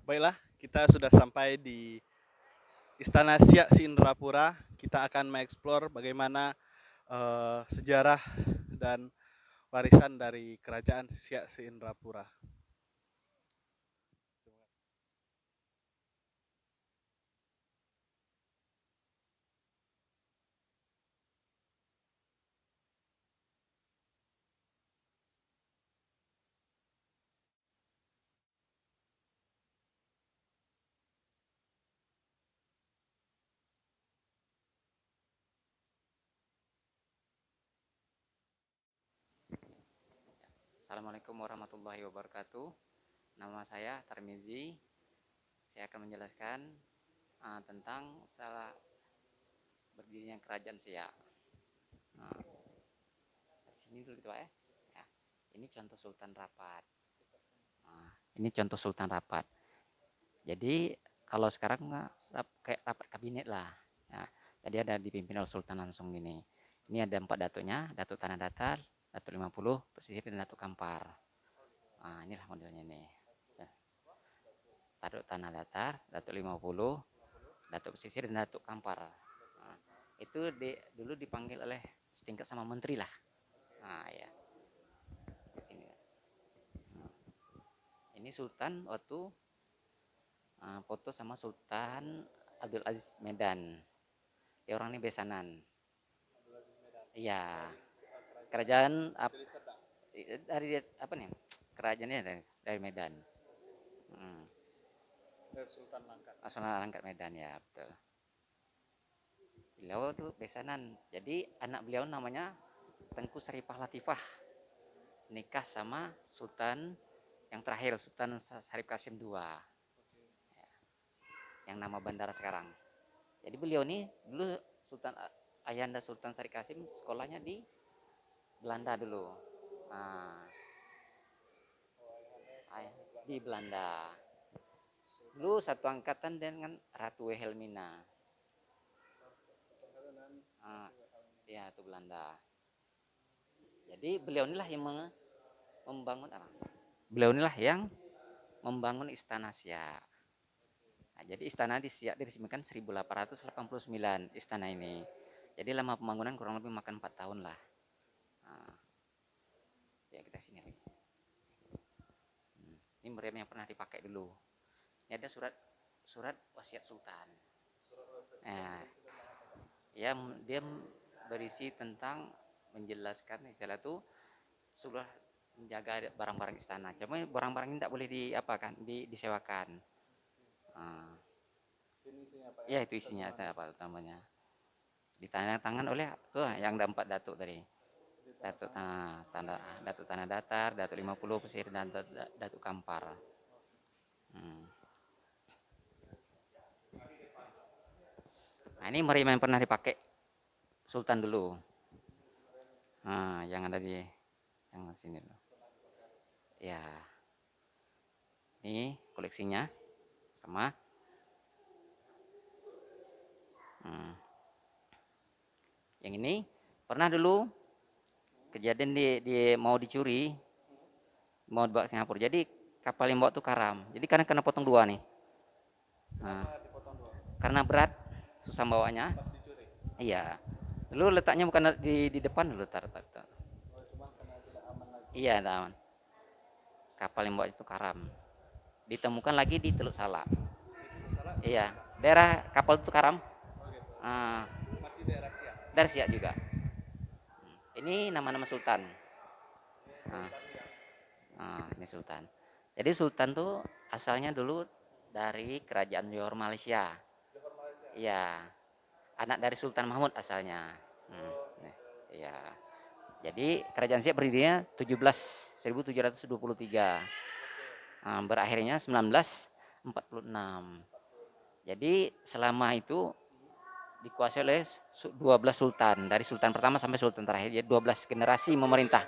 Baiklah, kita sudah sampai di Istana Siak Si Indrapura. Kita akan mengeksplor bagaimana sejarah dan warisan dari Kerajaan Siak Si Indrapura. Assalamualaikum warahmatullahi wabarakatuh. Nama saya Tarmizi. Saya akan menjelaskan tentang salah berdirinya Kerajaan Siak. Nah, dari sini dulu gitu Pak ya. Ya, ini contoh Sultan Rapat. Nah, ini contoh Sultan Rapat. Jadi kalau sekarang kayak rapat kabinet lah. Ya, jadi ada dipimpin oleh Sultan langsung gini. Ini ada 4 datuknya, Datuk Tanah Datar, Datuk 50, Pesisir dan Datuk Kampar. Nah, inilah modelnya nih. Datuk Tanah Datar, Datuk 50, Datuk Pesisir dan Datuk Kampar. Nah, itu dulu dipanggil oleh setingkat sama menteri lah. Nah, ya, di sini. Nah, ini Sultan waktu foto sama Sultan Abdul Aziz Medan. Dia orang ini besanan. Iya, kerajaan dari apa nih? Kerajaannya dari Medan. Hmm. Dari Sultan Langkat. Nasional Angkat Medan ya, betul. Beliau tuh besanan. Jadi anak beliau namanya Tengku Saripah Latifah. Nikah sama Sultan yang terakhir, Sultan Syarif Kasim II, yang nama bandara sekarang. Jadi beliau nih dulu Sultan Ayahanda Sultan Syarif Kasim sekolahnya di Belanda dulu. Nah, di Belanda. Dulu satu angkatan dengan Ratu Wilhelmina. Ah, ya itu Belanda. Jadi beliau inilah yang membangun apa? Beliau inilah yang membangun Istana Siak. Nah, jadi istana di Siak diresmikan 1889 istana ini. Jadi lama pembangunan kurang lebih makan 4 tahun lah. Nah, ya kita sini lagi. Ini meriam yang pernah dipakai dulu. Ini ada surat surat wasiat Sultan. Nah, ya dia berisi tentang menjelaskan istilah itu sudah menjaga barang-barang istana. Cuma barang-barang ini tidak boleh disewakan. Nah, ya itu isinya apa utamanya. Ditandatangan oleh tuh yang ada 4 datuk tadi. Datuk Tanah Datar, Datuk 50 Pesir dan Datuk Kampar. Hmm. Nah, ini meriam yang pernah dipakai Sultan dulu. Nah, yang ada di yang sini dulu. Ya, ini koleksinya sama. Hmm. Yang ini pernah dulu kejadian di mau dicuri, mau dibawa ke Singapura. Jadi kapal yang bawa tuh karam. Jadi karena kena potong dua nih. Nah, karena berat, susah bawanya. Iya. Dulu letaknya bukan di depan dulu tar. Iya, taman. Kapal yang bawa itu karam. Ditemukan lagi di Teluk Salak. Iya, daerah kapal itu karam. Ah, dari Siak juga. Ini nama-nama sultan. Ah, ini sultan. Jadi sultan tuh asalnya dulu dari kerajaan Johor Malaysia. Iya, anak dari Sultan Mahmud asalnya. Hmm, iya. Jadi kerajaan Siak berdirinya 1723. Berakhirnya 1946. Jadi selama itu dikuasai oleh 12 sultan, dari sultan pertama sampai sultan terakhir. Jadi 12 generasi memerintah.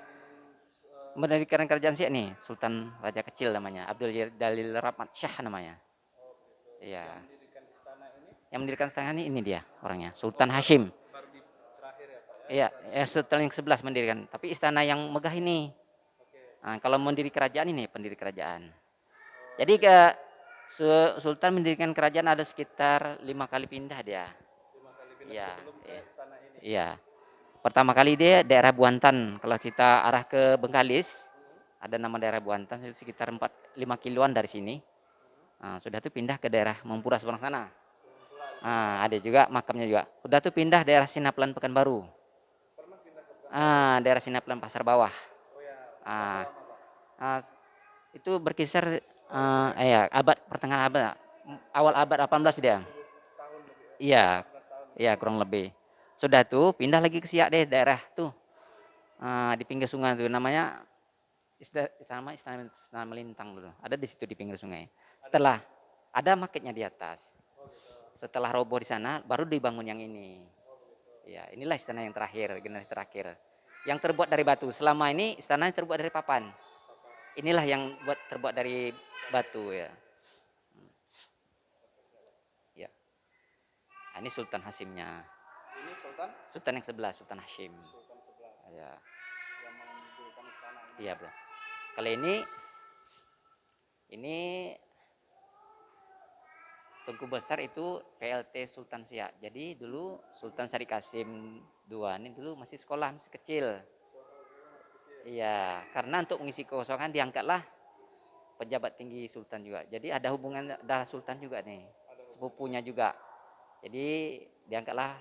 Mendirikan kerajaan Siak nih, Sultan Raja Kecil namanya, Abdul Dalil Rahmat Syah namanya. Iya. Yang mendirikan istana ini dia orangnya, Sultan Hashim. Iya, Sultan yang 11 mendirikan. Tapi istana yang megah ini. Nah, kalau mendiri kerajaan ini pendiri kerajaan. Jadi Sultan mendirikan kerajaan ada sekitar 5 kali pindah dia. 5 kali pindah Iya, sebelum ke iya, istana ini. iya. Pertama kali dia daerah Buantan. Kalau kita arah ke Bengkalis, ada nama daerah Buantan sekitar 4-5 kiloan dari sini. Nah, sudah tuh pindah ke daerah Mempura seberang sana. Ada juga makamnya juga. Udah tuh pindah daerah Sinaplan Pekanbaru. Pernah pindah ke Pekanbaru? Daerah Sinaplan Pasar Bawah. Oh ya, berapa Ah, lama Pak? ah, itu berkisar ya abad pertengahan abad awal abad 18 dia. 20 tahun lebih, Iya, 18 tahun. iya kurang lebih. Sudah tuh pindah lagi ke Siak deh daerah tuh di pinggir sungai tuh namanya Istana Melintang dulu. Ada di situ di pinggir sungai. Ada di Setelah situ. ada marketnya di atas. Oh gitu. Setelah roboh di sana baru dibangun yang ini. Oh begitu. Ya, inilah istana yang terakhir, generasi terakhir. Yang terbuat dari batu. Selama ini istana terbuat dari papan. Apa? Inilah yang terbuat dari batu ya. Ya. Nah, ini Sultan Hasimnya. Ini Sultan? Sultan yang sebelah, Sultan Hashim. Sultan 11 Ya, yang mendirikan istana ini. iya bro. Kalau ini Tengku Besar itu PLT Sultan Siak. Jadi dulu Sultan Sari Kasim II ini dulu masih sekolah, masih kecil. Iya, karena untuk mengisi kekosongan diangkatlah pejabat tinggi Sultan juga. Jadi ada hubungan darah Sultan juga nih, sepupunya juga. Jadi diangkatlah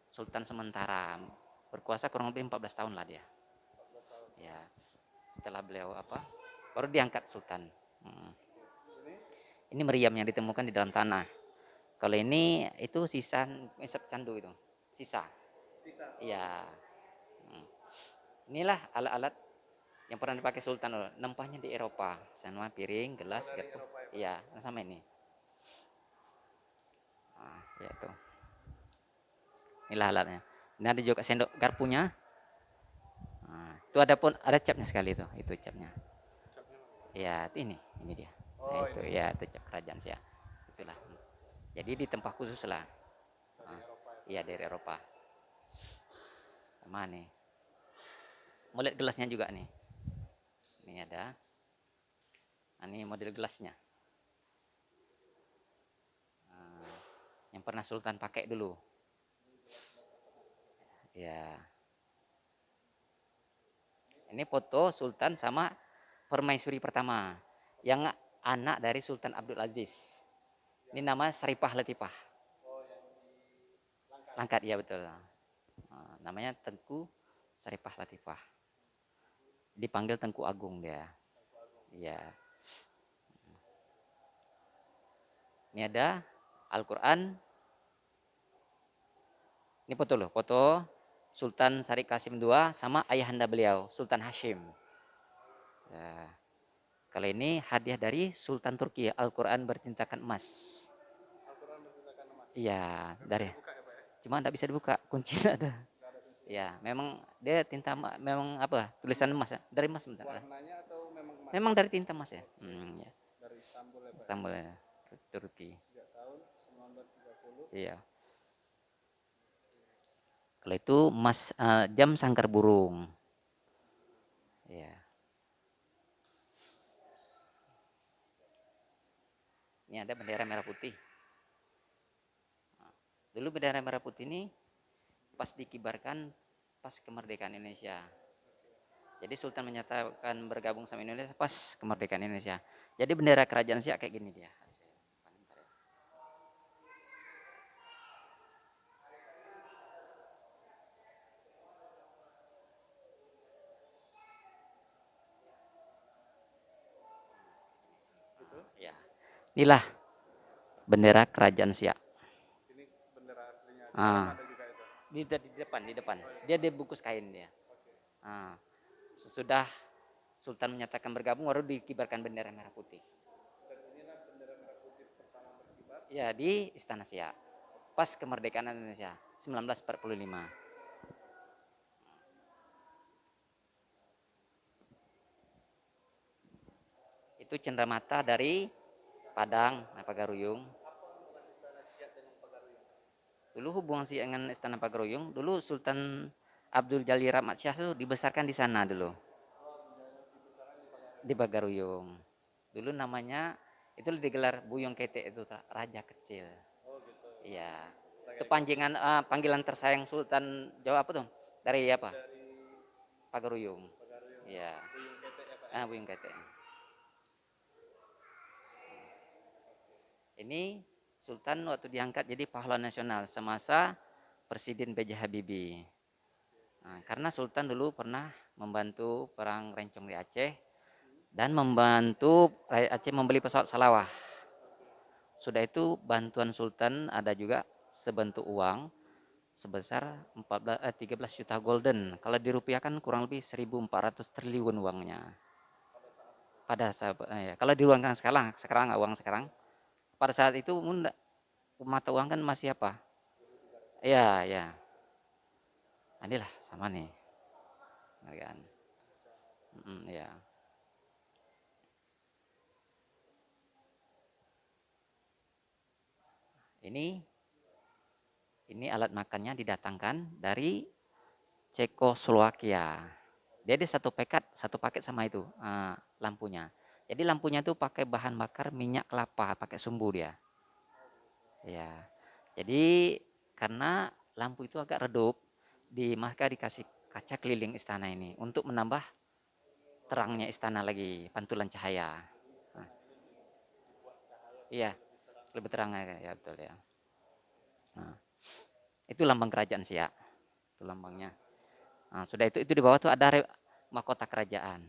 Sultan sementara. Berkuasa kurang lebih 14 tahun lah dia. 14 tahun. Ya, setelah beliau baru diangkat Sultan. Hmm. Ini Ini meriam yang ditemukan di dalam tanah. Kalau ini itu sisa ngisap candu itu. Sisa. sisa. Iya. Hmm. Inilah alat-alat yang pernah dipakai Sultan loh. Nempahnya di Eropa. Sama piring, gelas, Dari garpu. Eropa ya Pak? Iya, sama ini. Ya itu. Inilah alatnya. Ini ada juga sendok garpunya. Itu ada capnya sekali tuh, itu capnya. Capnya mana? Ya, itu ini dia. Nah, Oh itu ini ya, itu cap kerajaan sih ya. Itulah. Jadi di tempat khusus lah. dari Eropa ya Pak? Iya dari Eropa. Sama nih. Mau lihat gelasnya juga nih. Ini ada. Nah, ini model gelasnya. Nah, yang pernah Sultan pakai dulu. Ya. Ini foto Sultan sama permaisuri pertama. Yang anak dari Sultan Abdul Aziz. Ini nama Saripah Latifah. Oh yang di Langkat. Langkat ya betul. Namanya Tengku Saripah Latifah. Dipanggil Tengku Agung dia. Iya. Ini ada Al-Quran. Ini foto loh, foto Sultan Sari Kasim II sama ayahanda beliau, Sultan Hashim. Ya. Kalau ini hadiah dari Sultan Turki, Al-Quran bertintakan emas. Al-Quran bertintakan emas. Iya, Nggak bisa dari. dibuka ya Pak ya? Cuma tidak bisa dibuka, kuncinya ada. Nggak ada kunci. Ya, memang dia tinta memang apa? Tulisan emas ya, dari emas bentar. Warnanya atau memang emas? Memang dari tinta emas ya. Ya. Dari Istanbul ya Pak? Istanbul ya, Turki. Sejak tahun 1930. Iya. Kalau itu emas jam sangkar burung. Iya. Ini ada bendera merah putih. Dulu bendera merah putih ini pas dikibarkan pas kemerdekaan Indonesia. Jadi Sultan menyatakan bergabung sama Indonesia pas kemerdekaan Indonesia. Jadi bendera kerajaan Siak kayak gini dia. Itu? Ya. Inilah bendera kerajaan Siak. Ini bendera aslinya. Di dalam Ah, ada juga itu. di depan. Dia dibungkus kain dia. Ah, sesudah Sultan menyatakan bergabung baru dikibarkan bendera merah putih. Dan inilah bendera merah putih pertama berkibar. Ya, di Istana Siak. Pas kemerdekaan Indonesia 1945. Itu cenderamata dari Padang, Pagaruyung. Apa hubungan istana Siak dengan Pagaruyung? Dulu hubungan sih dengan Istana Pagaruyung, dulu Sultan Abdul Jalil Rahmat Syah tuh dibesarkan di sana dulu, Oh, dibesarkan di Pagaruyung. di Pagaruyung. Dulu namanya Itu digelar Buyung Ketek itu raja kecil. Oh gitu. Iya. Itu Raga Kete. panggilan tersayang Sultan Jawa apa tuh? Dari apa? Dari Pagaruyung. Pagaruyung. Iya. Buyung Kete ya Pak ya. Buyung Ketek. Oke. Ini Sultan waktu diangkat jadi pahlawan nasional semasa Presiden B.J. Habibie. Nah, karena Sultan dulu pernah membantu perang Rencong di Aceh dan membantu rakyat Aceh membeli pesawat Salawah. Sudah itu bantuan Sultan ada juga sebentuk uang sebesar 13 juta golden. Kalau dirupiahkan kurang lebih 1.400 triliun uangnya. Pada saat ya, kalau diuangkan sekarang uang sekarang, pada saat itu mata uang kan masih apa? Ya, ya. Inilah sama nih, kan? Ya. Ini alat makannya didatangkan dari Cekoslowakia. Dia ada satu paket sama itu lampunya. Jadi lampunya itu pakai bahan bakar minyak kelapa, pakai sumbu dia. Ya. Jadi karena lampu itu agak redup, maka dikasih kaca keliling istana ini untuk menambah terangnya istana lagi, pantulan cahaya. Nah, iya, lebih terang ya betul ya. Nah, itu lambang kerajaan Siak. Itu lambangnya. Nah, sudah itu di bawah tuh ada mahkota kerajaan.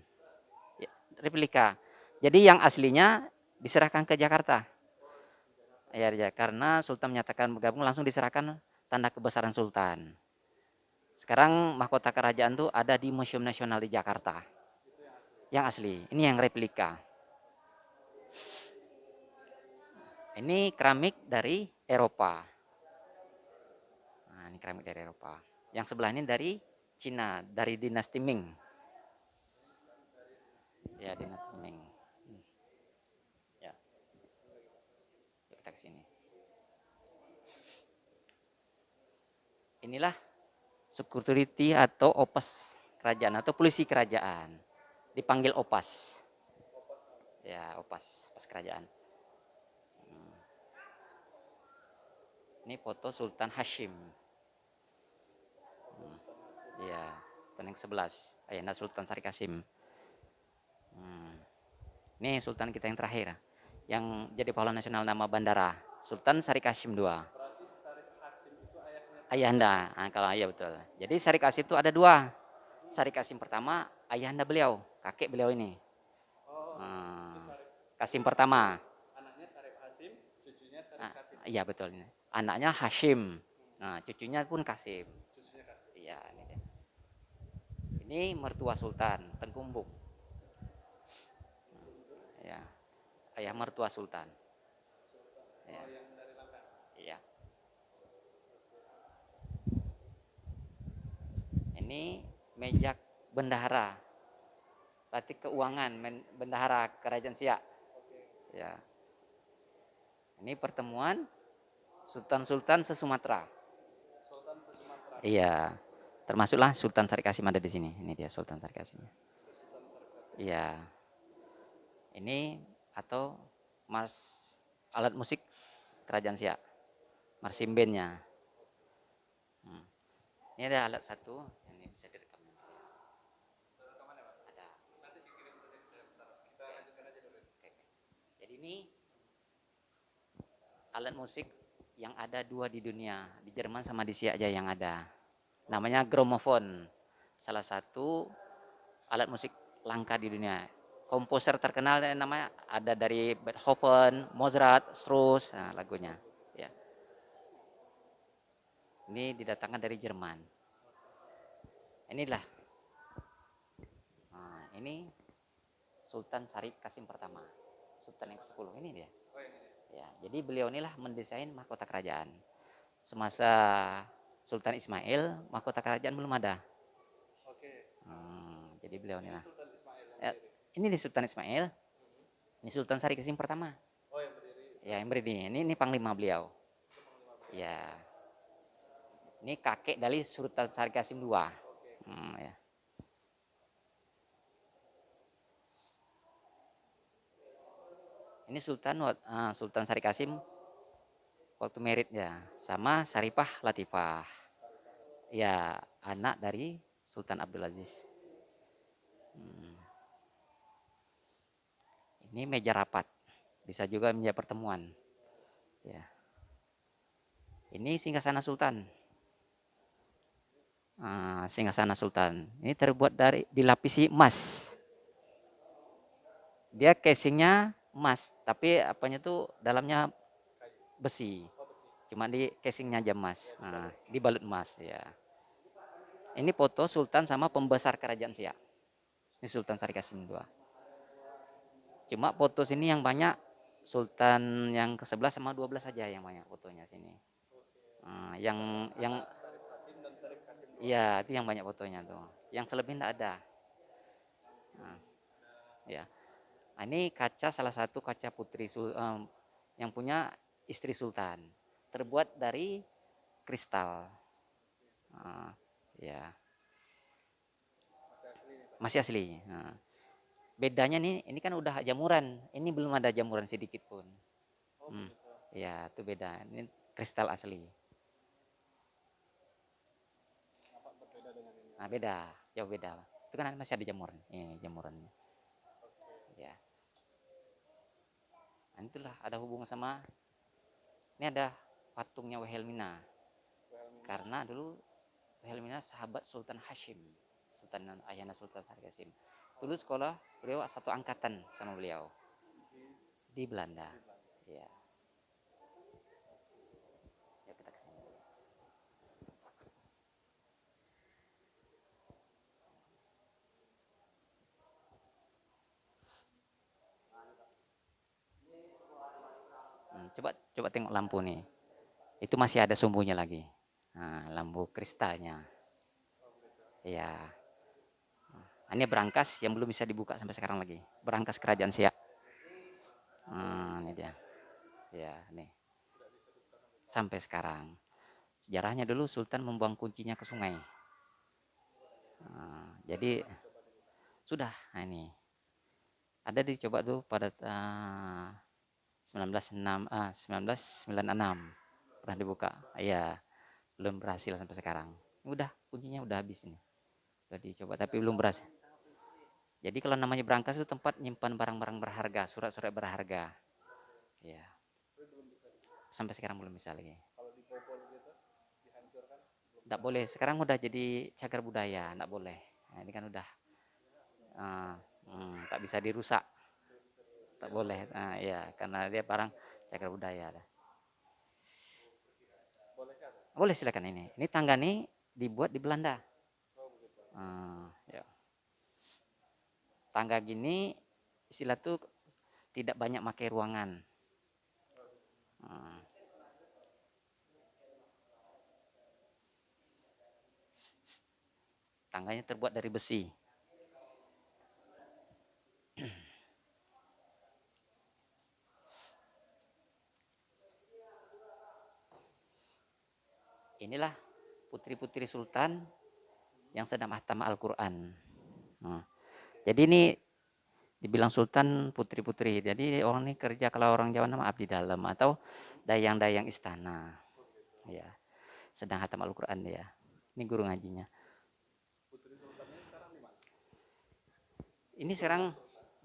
Ya, replika. Jadi yang aslinya diserahkan ke Jakarta. Ya, karena Sultan menyatakan bergabung langsung diserahkan tanda kebesaran Sultan. Sekarang mahkota kerajaan tuh ada di Museum Nasional di Jakarta. Yang asli. Ini yang replika. Ini keramik dari Eropa. Nah, ini keramik dari Eropa. Yang sebelah ini dari Cina, dari dinasti Ming. Ya, dinasti Ming. Ya, kita ke sini. Inilah security atau opas kerajaan atau polisi kerajaan. Dipanggil opas. Ya, opas kerajaan. Ini foto Sultan Hashim. Ya, Sultan yang 11. Ayahanda Sultan Sari Kasim. Ini Sultan kita yang terakhir. Yang jadi pahlawan nasional nama bandara. Sultan Sari Kasim II. Berarti Syarif Hasim itu ayahnya Ayahanda. Nah, kalau ayah betul. Jadi Sari Kasim itu ada dua. Sari Kasim pertama, ayahanda beliau. Kakek beliau ini. Oh, itu Hmm, Syarif. Kasim pertama. Anaknya Syarif Hasim, cucunya Syarif Nah, Kasim. iya betul ini. Anaknya Hashim. Nah, cucunya pun Kasim. Cucunya Kasim. Iya, ini dia. Ini mertua Sultan, Tengkumbung. Ya, ayah mertua Sultan. Ya, Oh, yang dari Langkat. iya. Ini meja bendahara, berarti keuangan bendahara Kerajaan Siak. Oke. Ya, ini pertemuan Sultan-Sultan se-Sumatera. Sultan se-Sumatera. Iya, termasuklah Sultan Sari Kasim ada di sini. Ini dia Sultan Sari Kasim. Itu Sultan Syarif Kasim. Iya, ini atau mars alat musik Kerajaan Siak, marsimbendnya. Ini ada alat satu, ini bisa direkam. Rekamannya, Pak. Ada. Nanti dikirim saja ke saya bentar. Kita lanjutkan aja dulu. Oke. Jadi ini alat musik yang ada dua di dunia, di Jerman sama di Siak aja yang ada. Namanya gramofon. Salah satu alat musik langka di dunia. Komposer terkenal namanya ada dari Beethoven, Mozart, Strauss, nah, lagunya. Ya. Ini didatangkan dari Jerman. Inilah. Nah, ini Sultan Syarif Kasim pertama. Sultan yang ke-10 ini dia. Oh, yang ini. Ya, jadi beliau inilah mendesain mahkota kerajaan. Semasa Sultan Ismail, mahkota kerajaan belum ada. Oke. Jadi beliau Ini inilah. Sultan Ismail yang Ya, berdiri. ini di Sultan Ismail, ini Sultan Sari Kasim pertama. Oh, yang berdiri. Ya, yang berdiri. Ini panglima beliau. Itu panglima beliau. Ya, ini kakek dari Sultan Sari Kasim II. Oke. Ya. Ini Sultan Sari Kasim waktu meritnya sama Saripah Latifah. Ya, anak dari Sultan Abdul Aziz. Hmm, Ini meja rapat, bisa juga meja pertemuan. Ya, ini singgasana Sultan. Singgasana Sultan. Ini terbuat dari dilapisi emas. Dia casingnya emas, tapi apanya tuh dalamnya besi. Cuma di casingnya aja emas. Dibalut emas ya. Ini foto Sultan sama pembesar kerajaan Siak. Ini Sultan Sari Kasim II. Cuma foto sini yang banyak Sultan yang ke-11 sama 12 saja yang banyak fotonya sini. Yang iya itu yang banyak fotonya tuh. Yang selebihnya enggak ada. Nah, ya. Ini kaca salah satu kaca yang punya istri Sultan. Terbuat dari kristal. Nah, ya, masih asli. Bedanya nih, ini kan udah jamuran. Ini belum ada jamuran sedikit pun. Hmm, ya, itu beda. Ini kristal asli. Nah, beda, jauh beda. Itu kan masih ada jamuran. Ini jamurannya. Ya, nah, itulah ada hubungan sama. Ini ada patungnya Wilhelmina. Karena dulu Wilhelmina sahabat Sultan Hashim, Sultan Ayana Sultan Sari Kasim. Dulu sekolah beliau satu angkatan sama beliau di Belanda. Ya, ya kita kesini. Coba coba tengok lampu nih. Itu masih ada sumbunya lagi. Nah, lampu kristalnya. Ya, ini berangkas yang belum bisa dibuka sampai sekarang lagi. Berangkas kerajaan Siak. Ini dia. Ya, nih. Sampai sekarang. Sejarahnya dulu Sultan membuang kuncinya ke sungai. Jadi sudah. Nah, ini ada dicoba tuh pada 1996 pernah dibuka. Iya, belum berhasil sampai sekarang. Udah kuncinya udah habis ini. Udah dicoba tapi belum berhasil. Jadi kalau namanya berangkas itu tempat nyimpan barang-barang berharga, surat-surat berharga. Ya, sampai sekarang belum bisa lagi. Tidak boleh. Sekarang udah jadi cagar budaya, tidak boleh. Nah, ini kan udah tak bisa dirusak, tak boleh. Nah, ya, karena dia barang cagar budaya. Boleh silakan ini. Ini tangga nih dibuat di Belanda. Ya. Tangga gini istilah tuh tidak banyak pakai ruangan. Hmm, Tangganya terbuat dari besi. Inilah putri-putri sultan yang sedang hatam Al-Quran. Jadi ini dibilang sultan putri-putri. Jadi orang ini kerja, kalau orang Jawa nama abdi dalam atau dayang-dayang istana. Ya, sedang hatam Al-Quran dia. Ini guru ngajinya. Ini sekarang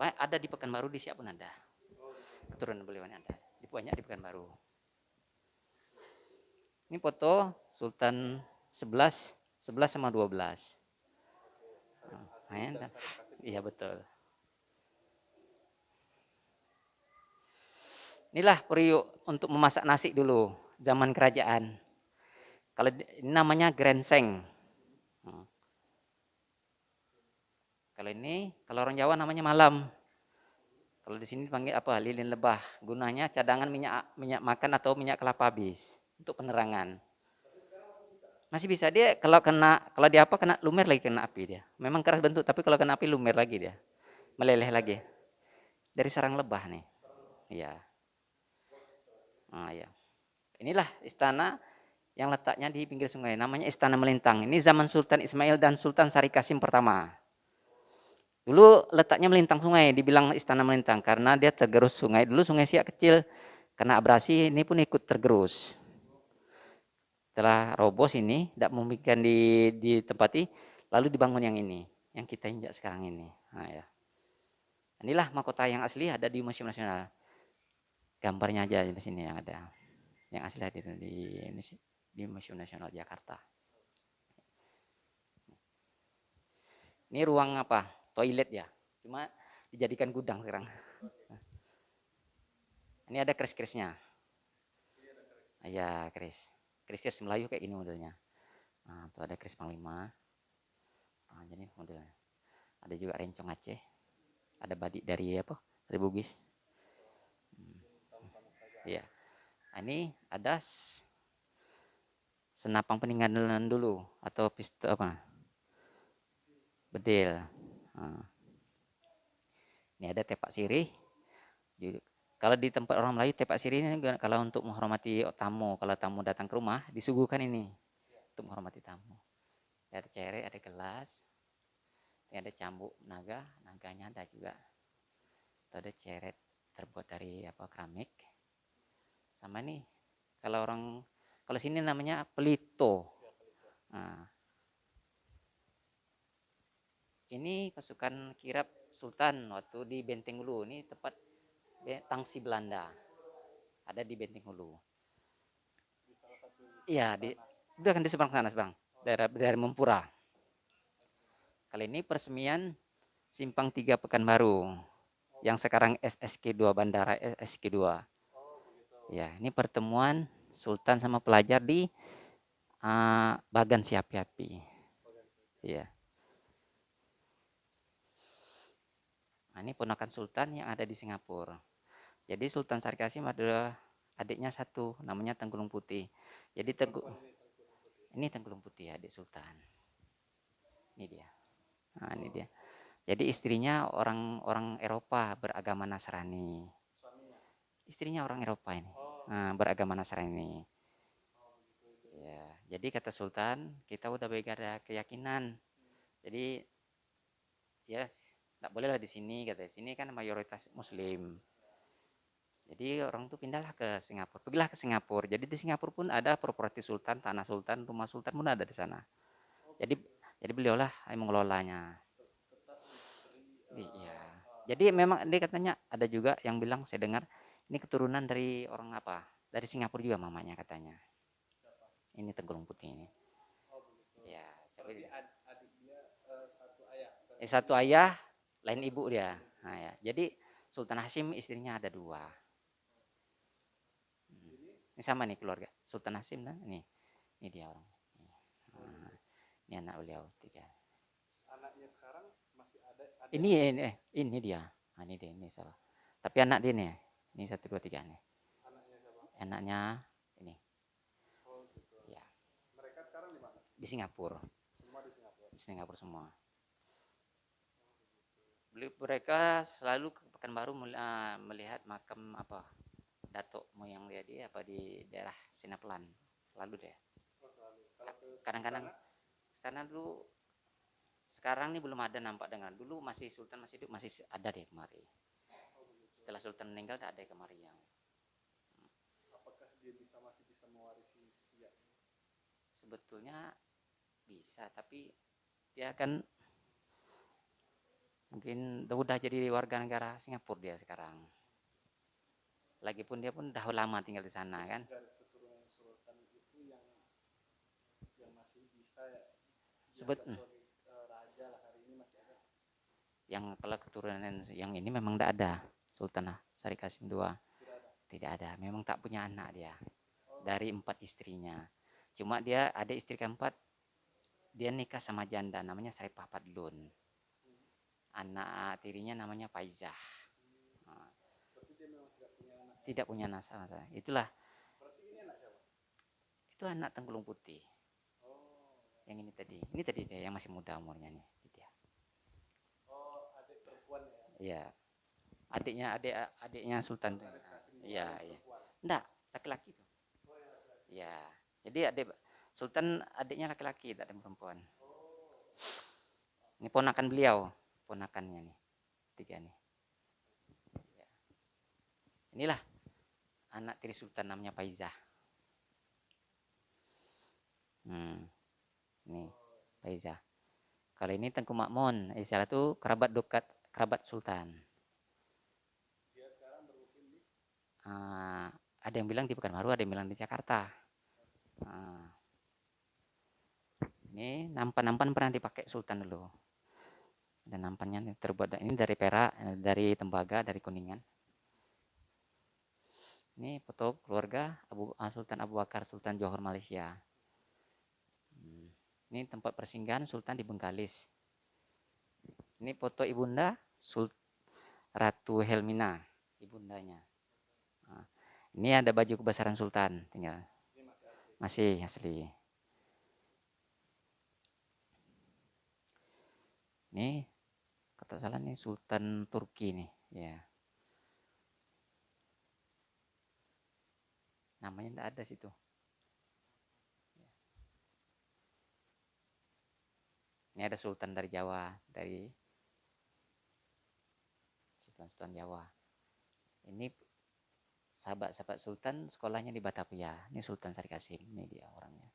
ada di Pekanbaru, di Siak pun ada. Keturunan beliau ini ada. Banyak di Pekanbaru. Ini foto Sultan 11 sama 12. Iya betul. Inilah periuk untuk memasak nasi dulu, zaman kerajaan. Kalau ini namanya grenseng. Kalau ini, kalau orang Jawa namanya malam. Kalau di sini dipanggil apa? Lilin lebah. Gunanya cadangan minyak makan atau minyak kelapa habis untuk penerangan. Masih bisa dia kalau dia apa kena lumer lagi, kena api dia. Memang keras bentuk tapi kalau kena api lumer lagi dia. Meleleh lagi. Dari sarang lebah nih. Iya. Ya. Inilah istana yang letaknya di pinggir sungai. Namanya Istana Melintang. Ini zaman Sultan Ismail dan Sultan Sari Kasim pertama. Dulu letaknya melintang sungai, dibilang istana melintang karena dia tergerus sungai. Dulu Sungai Siak kecil, kena abrasi ini pun ikut tergerus. Setelah roboh ini, tidak memungkinkan ditempati, lalu dibangun yang ini, yang kita injak sekarang ini. Nah, ya. Inilah mahkota yang asli ada di Museum Nasional. Gambarnya aja di sini yang ada. Yang asli ada di Museum Nasional Jakarta. Ini ruang apa? Toilet ya. Cuma dijadikan gudang sekarang. Ini ada keris-kerisnya. Ya, keris. Keris-keris Melayu kayak gini modelnya. Nah, tuh ada keris Panglima. Nah, jadi modelnya. Ada juga rencong Aceh. Ada badik dari apa? Dari Bugis. Iya. Nah, ini ada senapang peninggalan dulu atau pistol apa? Bedil. Nah, ini ada tepak sirih. Kalau di tempat orang Melayu tepak sirih ini kalau untuk menghormati tamu, kalau tamu datang ke rumah disuguhkan ini untuk menghormati tamu. Ada cere, ada gelas, ini ada cambuk naga, naganya ada juga. Itu ada ceret terbuat dari apa keramik. Sama nih kalau sini namanya pelito. Nah, ini pasukan kirap Sultan waktu di Benteng Hulu. Ini tempat tangsi Belanda. Ada di Benteng Hulu. Iya, udah kan di seberang sana, seberang. Daerah Mempura. Kali ini peresmian Simpang 3 Pekanbaru. Yang sekarang SSK 2 Bandara SSK 2. Ya, ini pertemuan Sultan sama pelajar di Bagan Siapi-api. Ya. Nah, ini ponakan Sultan yang ada di Singapura. Jadi Sultan Syarif Qasim adalah adiknya satu, namanya Tengkulung Putih. Jadi ini Tengkulung Putih, adik Sultan. Ini dia. Nah, ini dia. Jadi istrinya orang Eropa beragama Nasrani. Istrinya orang Eropa ini. Beragama Nasrani. Ya, jadi kata Sultan, kita udah beda keyakinan. Jadi ya tak bolehlah di sini kata. Sini kan mayoritas Muslim. Jadi orang tuh pindahlah ke Singapura. Pergilah ke Singapura. Jadi di Singapura pun ada properti Sultan, tanah Sultan, rumah Sultan pun ada di sana. Jadi beliaulah yang mengelolanya. Iya. Jadi memang dia katanya ada juga yang bilang saya dengar ini keturunan dari orang apa? Dari Singapura juga mamanya katanya. Ini Tengkulung Putih ini. Ya, coba adik dia satu ayah, lain ibu dia. Nah, ya. Jadi Sultan Hasim istrinya ada dua. Ini sama nih keluarga. Sultan Hasim nah, ini dia orang. Ini anak beliau tiga. Anaknya sekarang masih ada. Ini dia. Nah, ini dia ini salah. Tapi anak dia nih. Ini 1 2 3 nih. Anaknya siapa? Anaknya ini. Oh gitu. Ya. Mereka sekarang di mana? Di Singapura. Semua di Singapura. Di Singapura semua. Mereka selalu ke Pekanbaru melihat makam apa datuk moyang dia apa di daerah Sinaplan. Selalu deh. Oh, selalu. Kalau ke Kadang-kadang istana dulu sekarang nih belum ada nampak dengan dulu masih Sultan masih hidup masih ada deh kemari. Setelah Sultan meninggal tak ada kemari yang. Apakah dia masih bisa mewarisi Siak? Sebetulnya bisa tapi dia kan mungkin udah jadi warga negara Singapura dia sekarang. Lagipun dia pun dah lama tinggal di sana kan. Garis keturunan Sultan itu yang masih bisa ya. Raja lah hari ini masih ada. Yang kalau keturunan yang ini memang tidak ada. Sultan Syarif Qasim II. Tidak ada. Memang tak punya anak dia. Dari 4 istrinya. Cuma dia ada istri keempat. Dia nikah sama janda namanya Saipah Padlun. Anak tirinya namanya Faizah. Berarti dia memang tidak punya anak. Tidak punya anak sama. Itulah. Berarti ini anak siapa? Itu anak Tengkulung Putih. Yang ini tadi. Ini tadi dia yang masih muda umurnya nih. Dia. Oh, adik perempuan ya? Iya. Adiknya Sultan. Iya, iya. Enggak, laki-laki tuh. Iya. Jadi adik Sultan adiknya laki-laki, tak ada perempuan. Ini ponakan beliau. ponakannya nih, tiga nih. Ya. Inilah anak tiri sultan namanya Faizah. Nih Faizah. Kalau ini Tengku Makmun, istilah itu kerabat dekat, kerabat sultan. Ah, ada yang bilang di Pekanbaru, ada yang bilang di Jakarta. Ah, ini nampan-nampan pernah dipakai sultan dulu. Dan nampannya terbuat ini dari perak, dari tembaga, dari kuningan. Ini foto keluarga Sultan Abu Bakar, Sultan Johor Malaysia. Ini tempat persinggahan Sultan di Bengkalis. Ini foto ibunda Ratu Helmina, ibundanya. Nah, ini ada baju kebesaran Sultan, tinggal masih asli. Ini kata salah nih Sultan Turki nih, ya. Namanya tidak ada situ. Ini ada Sultan dari Jawa, dari Sultan Jawa. Ini sahabat-sahabat Sultan sekolahnya di Batavia. Ini Sultan Sari Kasim, ini dia orangnya.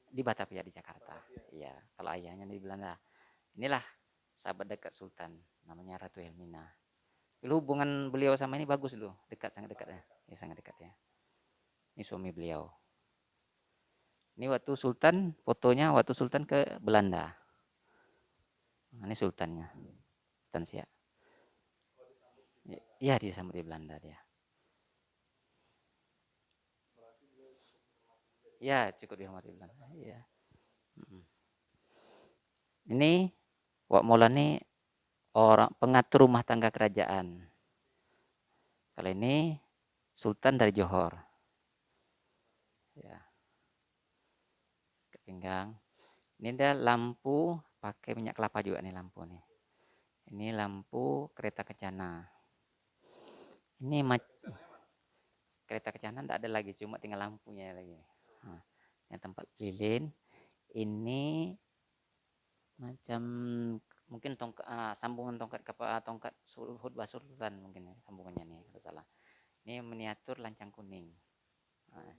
Di Batavia di Jakarta. Iya, kalau ayahnya di Belanda. Inilah sahabat dekat Sultan, namanya Ratu Helmina. Dulu hubungan beliau sama ini bagus loh, dekat, sangat dekat ya. Ya sangat dekat ya. Ini suami beliau. Ini waktu Sultan, fotonya waktu Sultan ke Belanda. Nah, ini Sultannya, Sultan Siak. Iya, dia sama di Belanda dia. Ya, cukup dihormati Belanda. Iya. Ini Wak Mola ini orang pengatur rumah tangga kerajaan. Kalau ini Sultan dari Johor. Ya, ke pinggang. Ini ada lampu pakai minyak kelapa juga nih lampu nih. Ini lampu kereta kencana. Ini kereta kencana tidak ada lagi, cuma tinggal lampunya lagi. Nah, yang tempat lilin. Ini macam mungkin sambungan tongkat tongkat khutbah sultan mungkin ya, sambungannya nih kalau salah. Ini miniatur lancang kuning. Nah,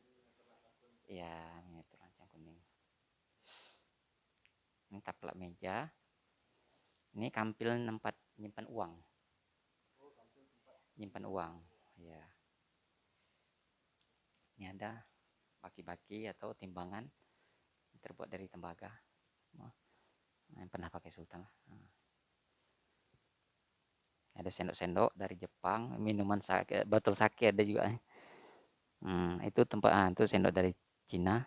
ya miniatur lancang kuning. Ini taplak meja. Ini kampil tempat nyimpan uang. Nyimpan uang. Ya. Ini ada baki-baki atau timbangan terbuat dari tembaga. Nah, yang pernah pakai sultan lah. Nah. Ada sendok-sendok dari Jepang, minuman sake, botol sake ada juga. Itu tempat itu sendok dari Cina.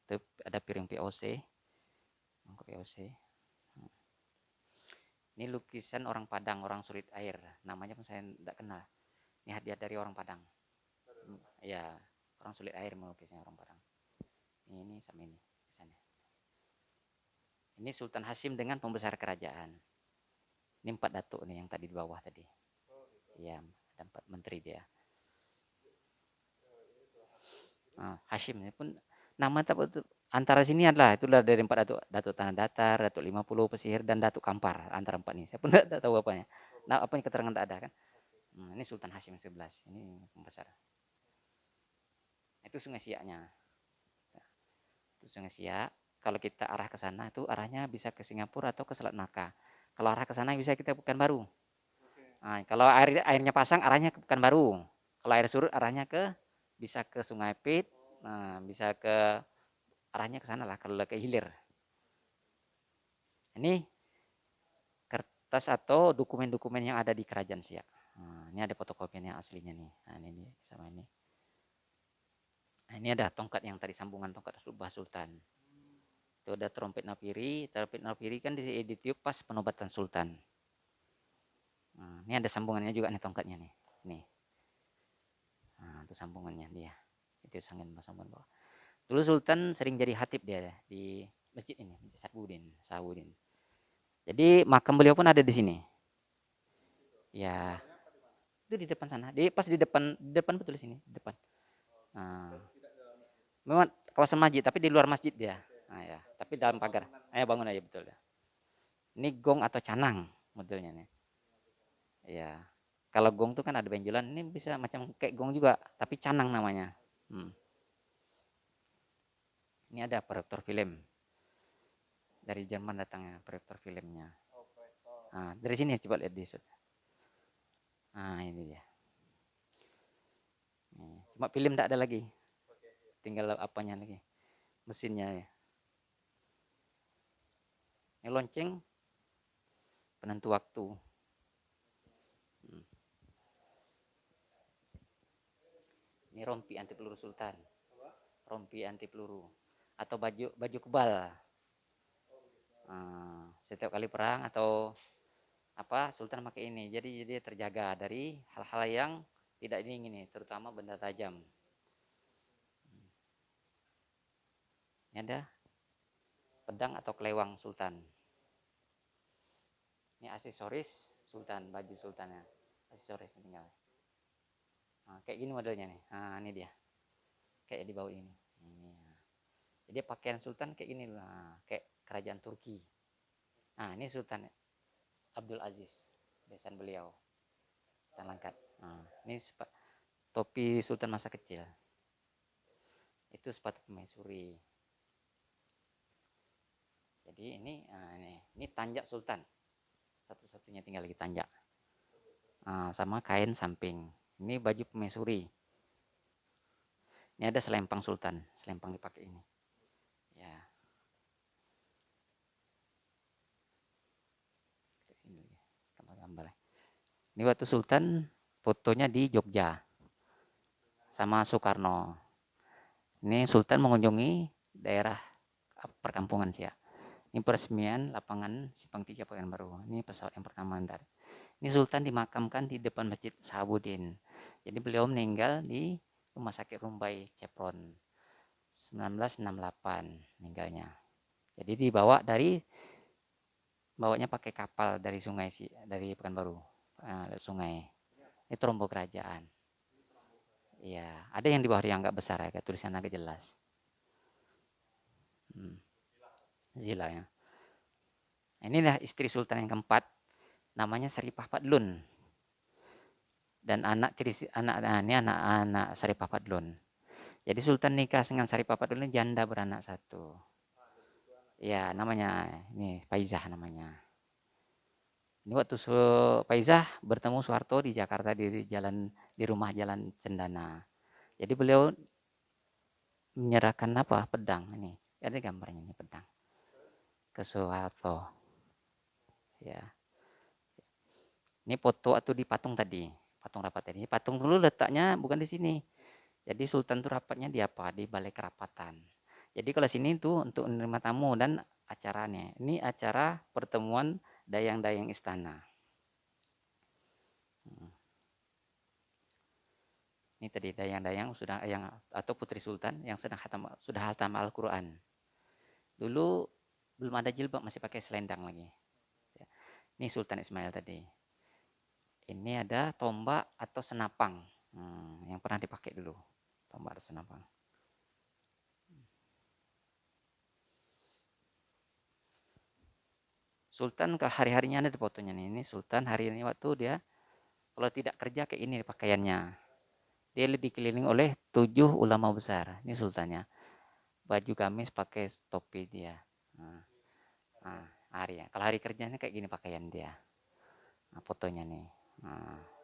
Itu ada piring POC, mangkok POC. Ini lukisan orang Padang, orang sulit air. Namanya pun saya tidak kenal. Ini hadiah dari orang Padang. Ya, orang sulit air melukisnya orang Padang. Ini sama ini lukisannya. Ini Sultan Hasim dengan pembesar kerajaan. Ini 4 datuk nih yang tadi di bawah tadi. Ya, ada 4 menteri dia. Hashim ini pun nama antara sini adalah itulah dari 4 datuk, datuk tanah datar, datuk 50 pesisir dan datuk kampar antara 4 ini. Saya pun tidak tahu apanya. Nah, apa yang keterangan tidak ada kan? Ini Sultan Hasim 11. Ini pembesar. Itu Sungai Siaknya. Itu Sungai Siak. Kalau kita arah ke sana itu arahnya bisa ke Singapura atau ke Selat Melaka. Kalau arah ke sana bisa kita ke Pekanbaru. Nah, kalau airnya pasang arahnya ke Pekanbaru. Kalau air surut arahnya bisa ke Sungai Pit. Nah, bisa ke arahnya ke sana lah kalau ke hilir. Ini kertas atau dokumen-dokumen yang ada di Kerajaan Siak. Nah, ini ada fotokopiannya aslinya nih. Nah, ini sama ini. Nah, ini ada tongkat yang tadi sambungan tongkat Khutbah Sultan. Itu ada trompet napiri kan ditiup pas penobatan Sultan. Nah, ini ada sambungannya juga nih tongkatnya nih. Nih. Nah, itu sambungannya dia. Itu sambungan bawah. Dulu Sultan sering jadi khatib dia di masjid ini, Masjid Sahabudin. Jadi makam beliau pun ada di sini. Ya, itu di depan sana. Pas di depan betul di sini, di depan. Nah, memang kawasan masjid, tapi di luar masjid dia. Nah, ya, tapi dalam pagar. Bangun aja betul ya. Ini gong atau canang modelnya nih. Ya. Kalau gong tuh kan ada benjolan, ini bisa macam kayak gong juga, tapi canang namanya. Hmm. Ini ada proyektor film. Dari Jerman datangnya proyektor filmnya. Nah, dari sini coba lihat di sud. Nah, ini dia. Cuma film tidak ada lagi. Tinggal apanya lagi. Mesinnya ya. Ini lonceng penentu waktu. Hmm. Ini rompi anti peluru Sultan. Rompi anti peluru. Atau baju baju kebal. Setiap kali perang atau apa Sultan pakai ini. Jadi dia terjaga dari hal-hal yang tidak diingini, terutama benda tajam. Ini ada pedang atau kelewang Sultan. Ini aksesoris Sultan, baju Sultannya. Aksesoris tinggal. Nah, kayak gini modelnya nih. Nah, ini dia. Kayak di bawah ini. Jadi pakaian Sultan kayak gini. Nah, kayak kerajaan Turki. Nah, ini Sultan Abdul Aziz. Besan beliau. Sultan Langkat. Nah, ini topi Sultan masa kecil. Itu sepatu permaisuri. Jadi ini tanjak Sultan. Satu-satunya tinggal lagi tanjak. Sama kain samping. Ini baju permaisuri. Ini ada selempang Sultan, selempang dipakai ini. Ya. Sini gambar-gambar. Ini waktu Sultan fotonya di Jogja sama Soekarno. Ini Sultan mengunjungi daerah perkampungan sih ya. Ini peresmian lapangan Simpang 3 Pekanbaru. Ini pesawat yang pertama ntar. Ini Sultan dimakamkan di depan Masjid Sahabudin. Jadi beliau meninggal di Rumah Sakit Rumbai Cepron 1968 meninggalnya. Jadi dibawa bawanya pakai kapal dari sungai sih, dari Pekanbaru. Sungai. Ini terumbu kerajaan. Iya, ada yang di bawah yang agak besar ya, kayak tulisan agak jelas. Zila ya. Inilah istri Sultan yang keempat, namanya Saripah Fadlun. Dan ini anak-anak Saripah Fadlun. Jadi Sultan nikah dengan Saripah Fadlun ini janda beranak satu. Ya, namanya ini Faizah namanya. Ini waktu Faizah bertemu Soeharto di Jakarta di rumah Jalan Cendana. Jadi beliau menyerahkan apa? Pedang ini. Ada gambarnya ini pedang ke Soeharto. Ya. Ini foto atau di patung tadi. Patung rapat tadi. Patung dulu letaknya bukan di sini. Jadi Sultan tuh rapatnya di apa? Di Balai Kerapatan. Jadi kalau sini tuh untuk menerima tamu dan acaranya. Ini acara pertemuan dayang-dayang istana. Ini tadi dayang-dayang sudah yang atau putri sultan yang sudah hatam Al-Qur'an. Dulu belum ada jilbab, masih pakai selendang lagi. Ini Sultan Ismail tadi. Ini ada tombak atau senapang. Yang pernah dipakai dulu. Tombak atau senapang. Sultan ke hari-harinya ada di fotonya nih. Ini Sultan hari ini waktu dia kalau tidak kerja kayak ini pakaiannya. Dia dikelilingi oleh 7 ulama besar. Ini sultannya. Baju gamis pakai topi dia. Hari ya. Kalau hari kerjanya kayak gini pakaian dia. Fotonya nih.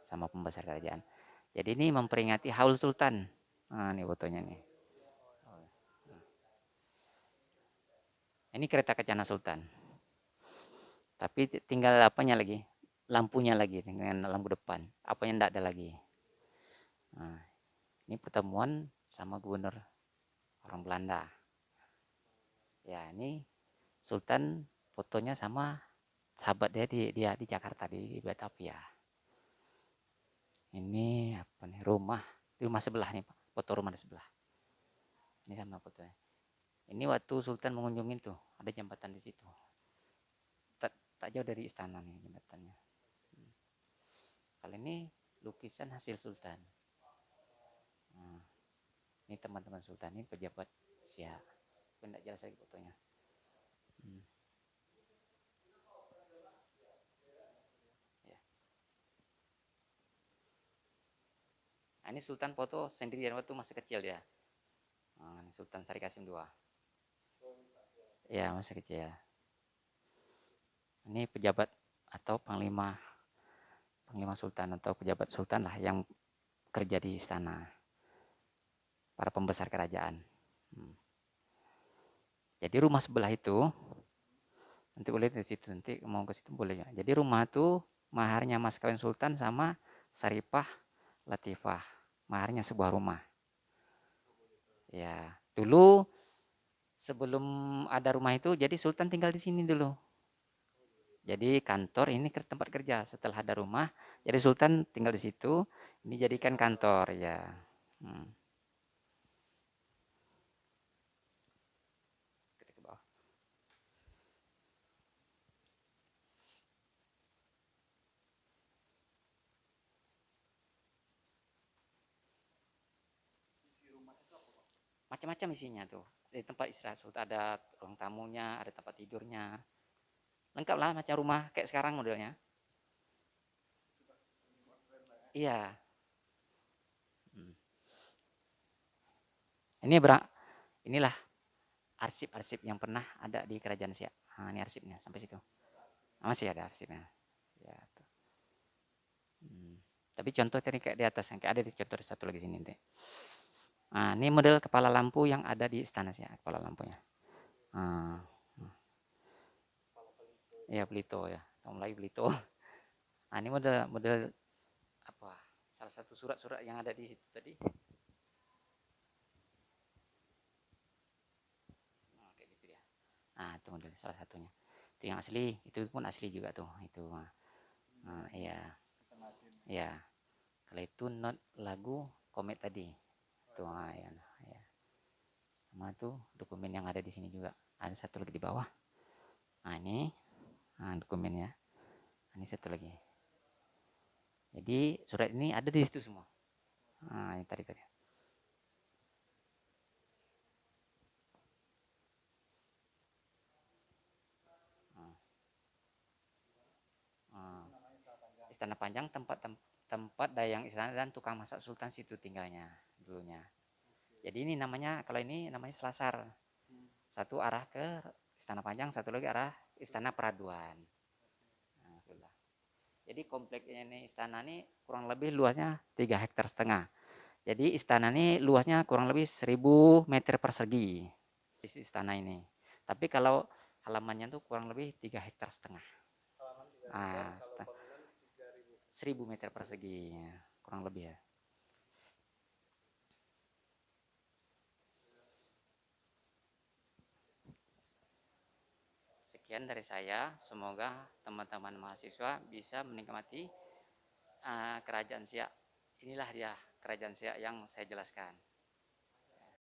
Sama pembesar kerajaan. Jadi ini memperingati haul sultan. Ini fotonya nih. Ini kereta kencana sultan. Tapi tinggal apanya lagi? Lampunya lagi dengan lampu depan. Apanya enggak ada lagi. Ini pertemuan sama gubernur orang Belanda. Ya, ini Sultan fotonya sama sahabat dia di Jakarta di Batavia. Ini apa nih? Di rumah sebelah nih, Pak. Foto rumah di sebelah. Ini sama fotonya. Ini waktu Sultan mengunjungi tuh, ada jembatan di situ. Tak jauh dari istana nih jembatannya. Kali ini lukisan hasil Sultan. Ini teman-teman Sultan, ini pejabat siap. Tidak jelas lagi fotonya. Ini Sultan foto sendirian waktu masih kecil dia. Ini Sultan Sari Kasim II. Ya, masih kecil. Ini pejabat atau panglima panglima sultan atau pejabat sultan lah yang kerja di istana. Para pembesar kerajaan. Hmm. Jadi rumah sebelah itu nanti boleh di situ, nanti mau ke situ boleh ya. Jadi rumah itu maharnya mas kawin sultan sama Saripah Latifah. Maharnya sebuah rumah. Ya, dulu sebelum ada rumah itu jadi sultan tinggal di sini dulu. Jadi kantor ini tempat kerja. Setelah ada rumah, jadi sultan tinggal di situ. Ini jadikan kantor ya. Hmm. Kita ke bawah. Macam-macam isinya tuh. Di tempat istirahat sultan ada ruang tamunya, ada tempat tidurnya. Lengkap lah macam rumah kayak sekarang modelnya. Iya. Hmm. Inilah arsip-arsip yang pernah ada di kerajaan Siak. Nah, ini arsipnya sampai situ. Masih ada arsipnya. Ya, tuh. Hmm. Tapi contoh tadi kayak di atas, yang kayak ada di contoh satu lagi sini nanti. Nah, ini model kepala lampu yang ada di istana Siak, kepala lampunya. Nah, ya Pelito ya, tahun lagi Pelito. Nah, ini model model apa? Salah satu surat-surat yang ada di situ tadi. Nah, kayak gitu ya. Nah, itu model salah satunya. Itu yang asli, itu pun asli juga tuh. Itu. Nah, iya. Ya. Kalau itu not lagu Komet tadi. Itu ya. Ya. Sama tuh dokumen yang ada di sini juga. Ada satu lagi di bawah. Nah, ini dokumennya. Ini satu lagi. Jadi surat ini ada di situ semua. Nah, ini tadi tadi. Nah, nah. Istana Panjang tempat dayang istana dan tukang masak sultan situ tinggalnya dulunya. Jadi ini namanya kalau ini namanya Selasar. Satu arah ke Istana Panjang, satu lagi arah Istana Peraduan. Nah, jadi kompleknya ini istana ini kurang lebih luasnya 3,5 hektar. Jadi istana ini luasnya kurang lebih 1.000 meter persegi. Istana ini. Tapi kalau halamannya tuh kurang lebih 3,5 hektar. Ah, 1.000 meter persegi, ya, kurang lebih ya. Sekian dari saya, semoga teman-teman mahasiswa bisa menikmati kerajaan Siak. Inilah dia kerajaan Siak yang saya jelaskan.